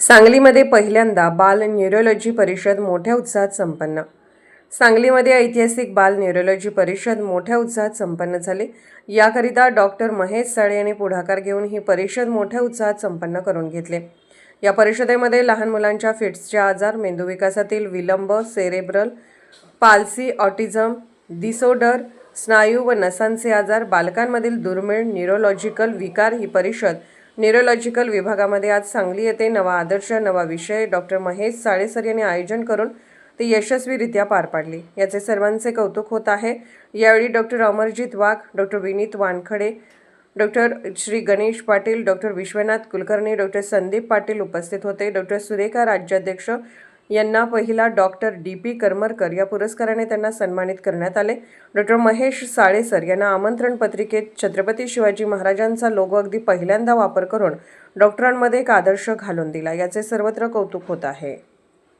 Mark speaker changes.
Speaker 1: सांगलीमध्ये पहिल्यांदा बाल न्यूरोलॉजी परिषद मोठ्या उत्साहात संपन्न. सांगलीमध्ये ऐतिहासिक बाल न्यूरोलॉजी परिषद मोठ्या उत्साहात संपन्न झाली. याकरिता डॉक्टर महेश साळे यांनी पुढाकार घेऊन ही परिषद मोठ्या उत्साहात संपन्न करून घेतली. या परिषदेमध्ये लहान मुलांच्या फिट्सचे आजार, मेंदू विकासातील विलंब, सेरेब्रल पाल्सी, ऑटिझम डिसऑर्डर, स्नायू व नसांचे आजार, बालकांमधील दुर्मिळ न्यूरोलॉजिकल विकार ही परिषद न्यूरोलॉजिकल विभागामध्ये आज सांगली येथे नवा आदर्श नवा विषय डॉक्टर महेश साळे सर यांनी आयोजन करून ती यशस्वीरित्या पार पाडली. याचे सर्वांचे कौतुक होत आहे. यावेळी doctor Amarjeet Wagh, doctor Vineet Wankhede, doctor Shri Ganesh Patil, doctor Vishwanath Kulkarni, doctor Sandeep Patil उपस्थित होते. डॉक्टर सुरेखा राज्याध्यक्ष यांना पहिला डॉक्टर डी.पी. करमरकर या पुरस्काराने त्यांना सन्मानित करण्यात आले. डॉक्टर महेश साळे सर यांना आमंत्रण पत्रिकेत छत्रपती शिवाजी महाराजांचा लोगो अगदी पहिल्यांदा वापर करून डॉक्टरांमध्ये एक आदर्श घालून दिला. याचे सर्वत्र कौतुक होत आहे.